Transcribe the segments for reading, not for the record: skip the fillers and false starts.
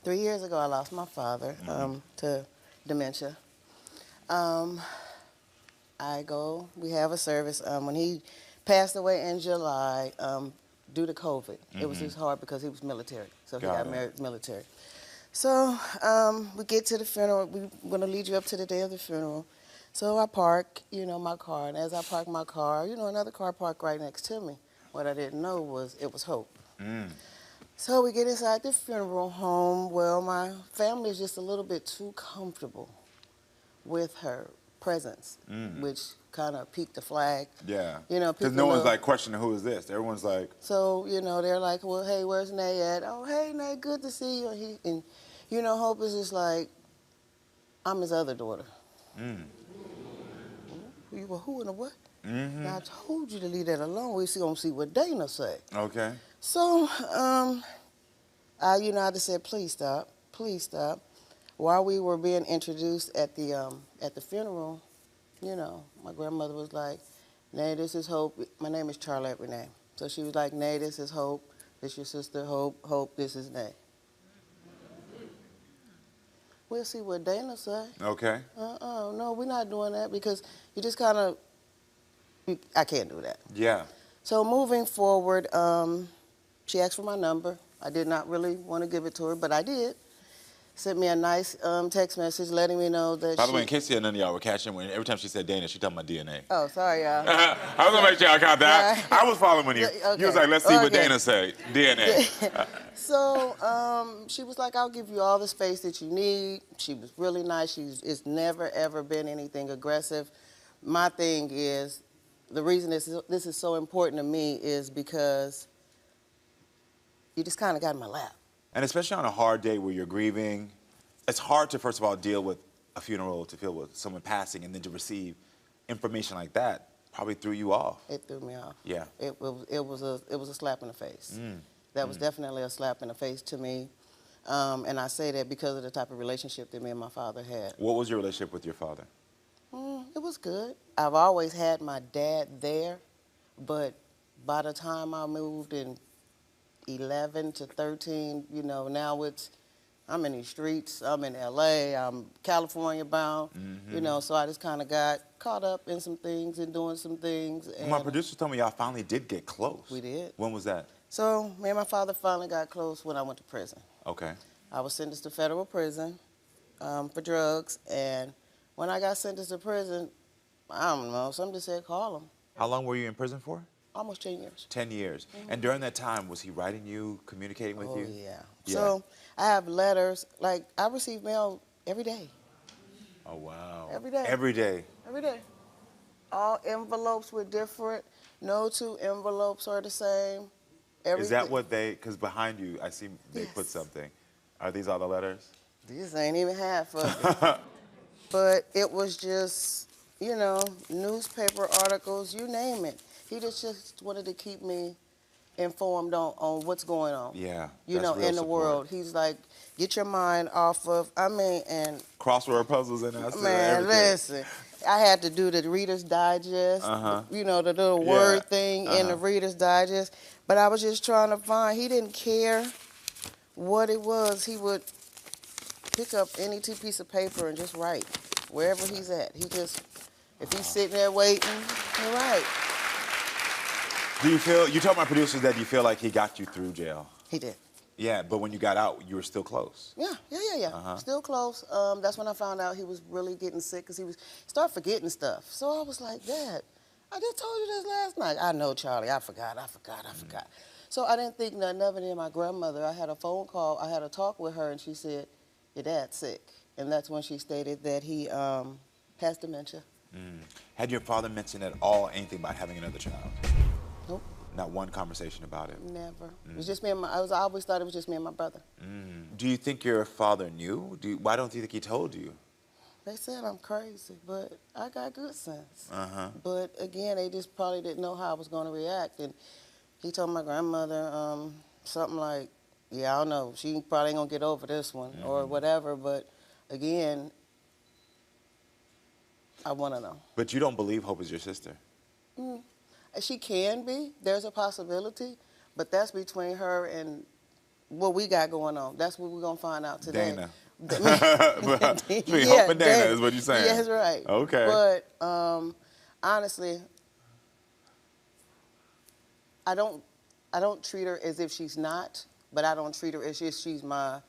3 years ago, I lost my father to dementia. Um, we have a service. When he passed away in July, due to COVID, it was just hard because he was military. So he got married military. So we get to the funeral. We're going to lead you up to the day of the funeral. So I park, my car. And as I park my car, another car parked right next to me. What I didn't know was it was Hope. So we get inside the funeral home. Well, my family is just a little bit too comfortable with her presence, which kind of piqued the flag. Yeah. Because Because no one's like questioning who is this. Everyone's like. So, they're like, well, hey, where's Nay at? Oh, hey, Nay, good to see you. And Hope is just like, I'm his other daughter. Well, who in the what? Now, I told you to leave that alone. We're going to see what Dana say. Okay. So, I just said, please stop. Please stop. While we were being introduced at the funeral, my grandmother was like, Nay, this is Hope. My name is Charlette Renee. So she was like, Nay, this is Hope. This is your sister, Hope. Hope, this is Nay. We'll see what Dana say. Okay. No, we're not doing that because you just kind of, I can't do that. Yeah. So moving forward, she asked for my number. I did not really want to give it to her, but I did. Sent me a nice text message letting me know that By the way, in case none of y'all were catching, every time she said Dana, she talking about DNA. Oh, sorry, y'all. I was going to make sure I caught that. I was following you. Okay. You was like, let's see what Dana say. DNA. So she was like, I'll give you all the space that you need. She was really nice. It's never, ever been anything aggressive. My thing is, the reason this is so important to me is because you just kind of got in my lap. And especially on a hard day where you're grieving, it's hard to, first of all, deal with a funeral, to deal with someone passing, and then to receive information like that probably threw you off. It threw me off. Yeah. It was a slap in the face. That was definitely a slap in the face to me. And I say that because of the type of relationship that me and my father had. What was your relationship with your father? It was good. I've always had my dad there, but by the time I moved in 11 to 13, now I'm in these streets, I'm in LA, I'm California bound, so I just kind of got caught up in some things and doing some things. And my producers told me y'all finally did get close. We did. When was that? So me and my father finally got close when I went to prison. Okay. I was sentenced to federal prison for drugs, and when I got sentenced to prison, I don't know, somebody just said call him. How long were you in prison for? Almost 10 years. 10 years. And during that time, was he writing you, communicating with you? Oh, yeah. So I have letters. Like, I receive mail every day. Oh, wow. Every day. Every day. Every day. All envelopes were different. No two envelopes are the same. Everything. Is that what because behind you, I see they put something. Are these all the letters? These ain't even half of it. But it was just, newspaper articles, you name it. He just wanted to keep me informed on what's going on. Yeah. In the world. He's like, get your mind off of, and crossword puzzles and that. Man, listen. I had to do the Reader's Digest, the little word thing in the Reader's Digest. But I was just trying to find, he didn't care what it was. He would pick up any piece of paper and just write wherever he's at. If he's sitting there waiting, he'll write. You told my producers that you feel like he got you through jail. He did. Yeah, but when you got out, you were still close. Yeah. Still close. That's when I found out he was really getting sick because he started forgetting stuff. So I was like, Dad, I just told you this last night. I know, Charlie, I forgot. So I didn't think nothing of it. And my grandmother, I had a phone call, I had a talk with her, and she said, your dad's sick. And that's when she stated that he has dementia. Had your father mentioned at all anything about having another child? Nope. Not one conversation about it? Never. It was just me and I always thought it was just me and my brother. Do you think your father knew? Why don't you think he told you? They said I'm crazy, but I got good sense. But again, they just probably didn't know how I was going to react. And he told my grandmother something like, yeah, I don't know, she probably ain't going to get over this one or whatever. But again, I want to know. But you don't believe Hope is your sister? She can be. There's a possibility. But that's between her and what we got going on. That's what we're gonna find out today. Dana. Between Hope and Dana is what you're saying. Yeah, that's right. Okay. But honestly, I don't treat her as if she's not, but I don't treat her as if she's my,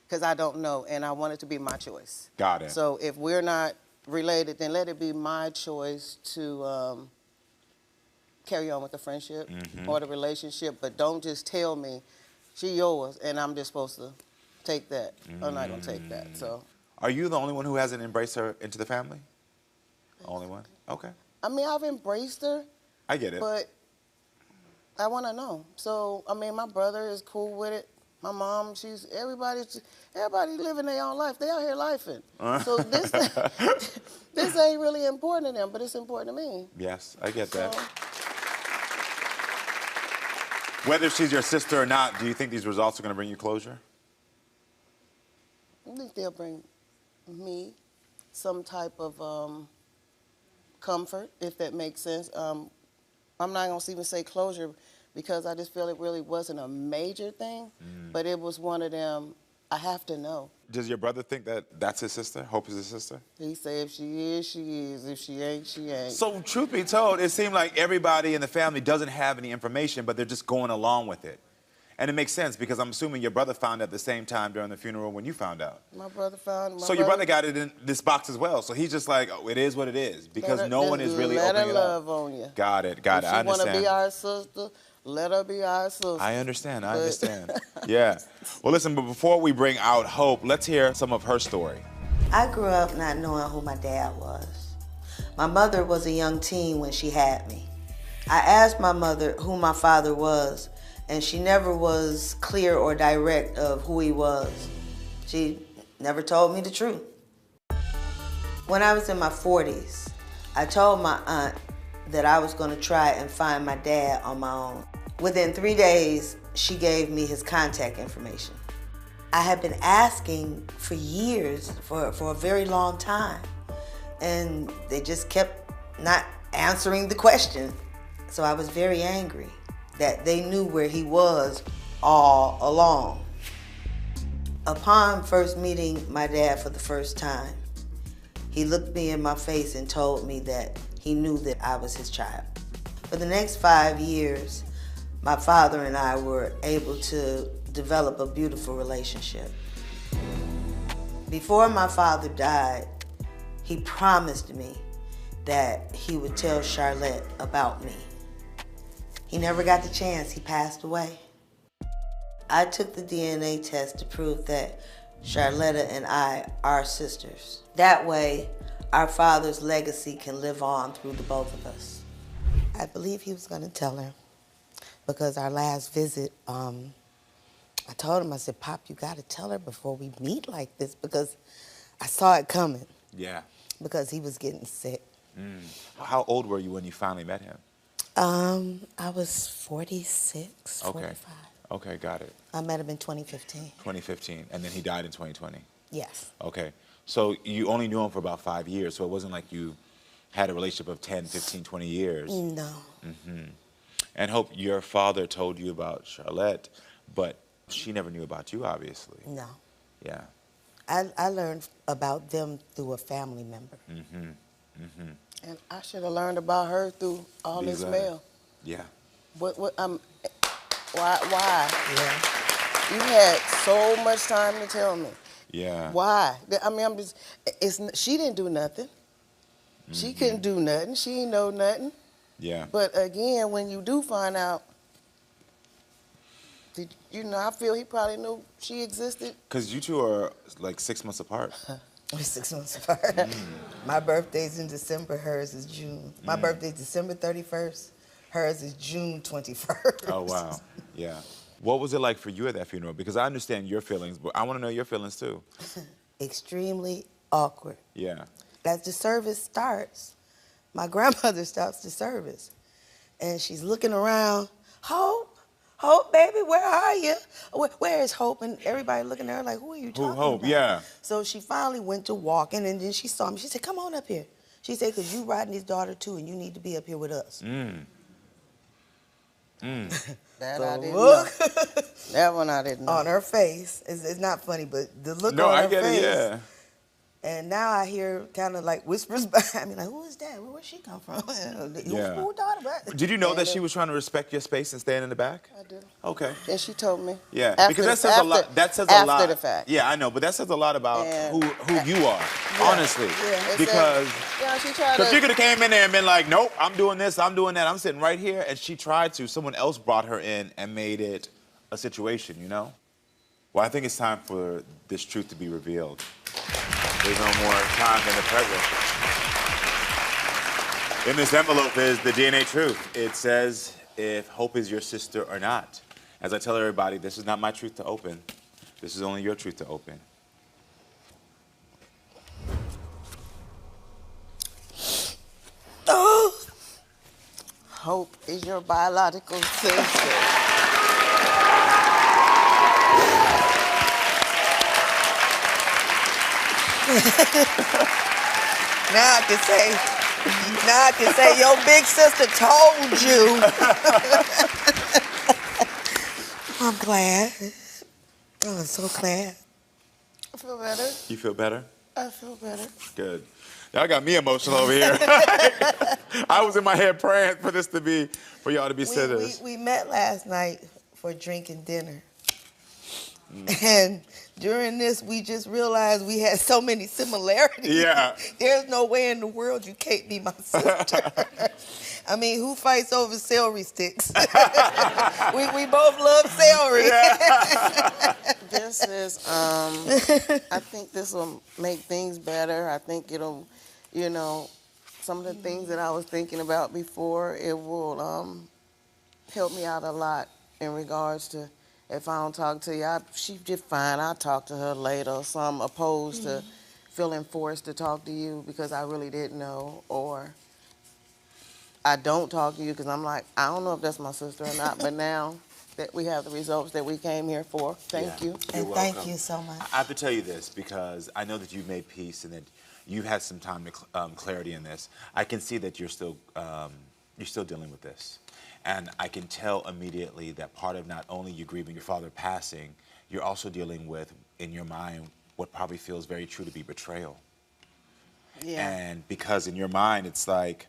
because I don't know, and I want it to be my choice. Got it. So if we're not related, then let it be my choice to carry on with the friendship or the relationship, but don't just tell me she yours and I'm just supposed to take that. I'm not gonna take that. So. Are you the only one who hasn't embraced her into the family? Only one? Okay. I mean, I've embraced her. I get it. But I want to know. So, I mean, my brother is cool with it. My mom, everybody living their own life. They out here lifing. So this ain't really important to them, but it's important to me. Yes, I get that. Whether she's your sister or not, do you think these results are going to bring you closure? I think they'll bring me some type of comfort, if that makes sense. I'm not going to even say closure because I just feel it really wasn't a major thing, but it was one of them, I have to know. Does your brother think that that's his sister? Hope is his sister? He say if she is, she is. If she ain't, she ain't. So truth be told, it seemed like everybody in the family doesn't have any information, but they're just going along with it. And it makes sense because I'm assuming your brother found out at the same time during the funeral when you found out. My brother found. So your brother got it in this box as well. So he's just like, oh, it is what it is because no one is really opening it up. Let her love on you. Got it. I understand. If she want to be our sister, let her be our sister. I understand. Yeah. Well, listen, but before we bring out Hope, let's hear some of her story. I grew up not knowing who my dad was. My mother was a young teen when she had me. I asked my mother who my father was, and she never was clear or direct of who he was. She never told me the truth. When I was in my 40s, I told my aunt that I was going to try and find my dad on my own. Within 3 days, she gave me his contact information. I had been asking for years, for a very long time, and they just kept not answering the question. So I was very angry that they knew where he was all along. Upon first meeting my dad for the first time, he looked me in my face and told me that he knew that I was his child. For the next 5 years, my father and I were able to develop a beautiful relationship. Before my father died, he promised me that he would tell Charlette about me. He never got the chance. He passed away. I took the DNA test to prove that Charlette and I are sisters. That way, our father's legacy can live on through the both of us. I believe he was going to tell her because our last visit, I told him, I said, Pop, you got to tell her before we meet like this because I saw it coming. Yeah. Because he was getting sick. How old were you when you finally met him? I was 46, 45. Okay, got it. I met him in 2015. 2015, and then he died in 2020. Yes. Okay, so you only knew him for about 5 years, so it wasn't like you had a relationship of 10, 15, 20 years. No. And Hope, your father told you about Charlette, but she never knew about you, obviously. No. Yeah. I learned about them through a family member. And I should have learned about her through all These this letters. mail. Yeah. Why? Yeah. You had so much time to tell me. Yeah. Why? I mean, she didn't do nothing. She couldn't do nothing. She ain't know nothing. Yeah. But again, when you do find out, I feel he probably knew she existed. Because you two are like 6 months apart. We're 6 months apart. My birthday's in December, hers is June. My birthday's December 31st, hers is June 21st. Oh, wow. Yeah. What was it like for you at that funeral? Because I understand your feelings, but I want to know your feelings too. Extremely awkward. Yeah. As the service starts, my grandmother stops the service, and she's looking around, Hope, baby, where are you? Where is Hope? And everybody looking at her like, who are you talking Hope? about? Yeah. So she finally went to walking, and then she saw me. She said, come on up here. She said, because you Rodney's daughter, too, and you need to be up here with us. That the I didn't look know. That one I didn't know. on her face, it's not funny, but the look No, on I her get face. it, yeah. And now I hear kind of like whispers behind me, like, who is that? Where'd she come from? Yeah. Who daughter? Did you know that And she was trying to respect your space and stand in the back? I do. Okay. And she told me. Yeah, After because the- that says a lot. after- That says a lot. After the fact. Yeah, I know, but that says a lot about And- who you are, honestly. Yeah, it Because said, yeah, she tried because she to. could have came in there and been like, nope, I'm doing this, I'm doing that, I'm sitting right here, and she tried to. Someone else brought her in and made it a situation, you know? Well, I think it's time for this truth to be revealed. There's no more time than the present. In this envelope is the DNA truth. It says if Hope is your sister or not. As I tell everybody, this is not my truth to open. This is only your truth to open. Oh. Hope is your biological sister. Now I can say your big sister told you. I'm glad. I'm so glad. I feel better. You feel better? I feel better. Good. Y'all got me emotional over here. I was in my head praying for this to be, for y'all to be sitters. We met last night for drinking dinner. And during this, we just realized we had so many similarities. Yeah. There's no way in the world you can't be my sister. I mean, who fights over celery sticks? we both love celery. Yeah. This is, I think this will make things better. I think it'll, you know, some of the things that I was thinking about before, it will help me out a lot in regards to if I don't talk to you, she's just fine. I'll talk to her later. So I'm opposed to feeling forced to talk to you because I really didn't know, or I don't talk to you because I'm like, I don't know if that's my sister or not, but now that we have the results that we came here for, thank you. You're And thank welcome. you so much. I have to tell you this because I know that you've made peace and that you've had some time to clarity in this. I can see that you're still dealing with this. And I can tell immediately that part of not only you grieving your father passing, you're also dealing with, in your mind, what probably feels very true to be betrayal. Yeah. And because in your mind, it's like,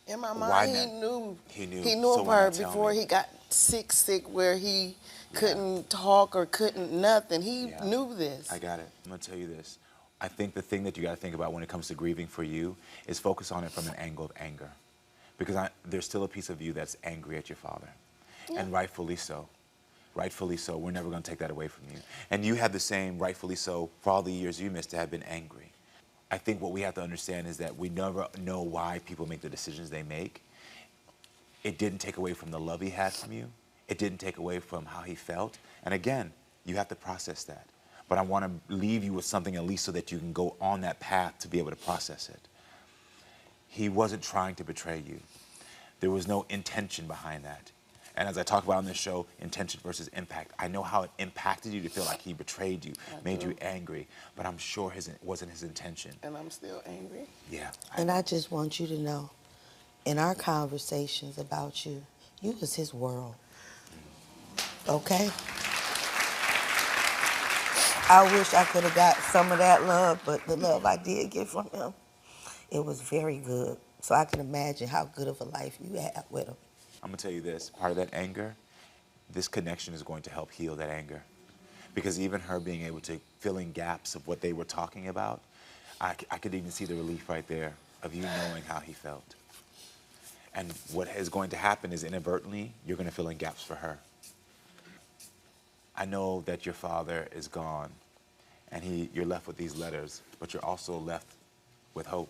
In my why mind, not? he He knew. knew So of why her not tell before me? he got sick where he couldn't talk or couldn't nothing. He Yeah. knew this. I got it. I'm going to tell you this. I think the thing that you got to think about when it comes to grieving for you is focus on it from an angle of anger. Because there's still a piece of you that's angry at your father. Yeah. And rightfully so. Rightfully so. We're never going to take that away from you. And you have the same, rightfully so, for all the years you missed to have been angry. I think what we have to understand is that we never know why people make the decisions they make. It didn't take away from the love he had from you. It didn't take away from how he felt. And again, you have to process that. But I want to leave you with something at least so that you can go on that path to be able to process it. He wasn't trying to betray you. There was no intention behind that. And as I talk about on this show, intention versus impact, I know how it impacted you to feel like he betrayed you, made you angry, but I'm sure it wasn't his intention. And I'm still angry. Yeah. And I just want you to know, in our conversations about you, you was his world. Okay? I wish I could have got some of that love, but the love I did get from him, it was very good. So I can imagine how good of a life you had with him. I'm going to tell you this, part of that anger, this connection is going to help heal that anger. Because even her being able to fill in gaps of what they were talking about, I could even see the relief right there of you knowing how he felt. And what is going to happen is inadvertently, you're going to fill in gaps for her. I know that your father is gone, and you're left with these letters, but you're also left with hope.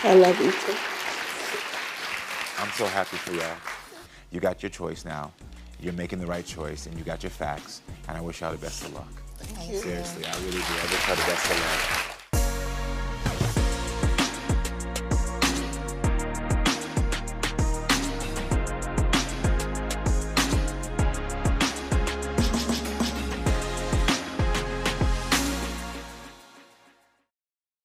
I love you too. I'm so happy for y'all. You got your choice now. You're making the right choice, and you got your facts, and I wish y'all the best of luck. Thank you. Seriously, I really do. I wish y'all the best of luck.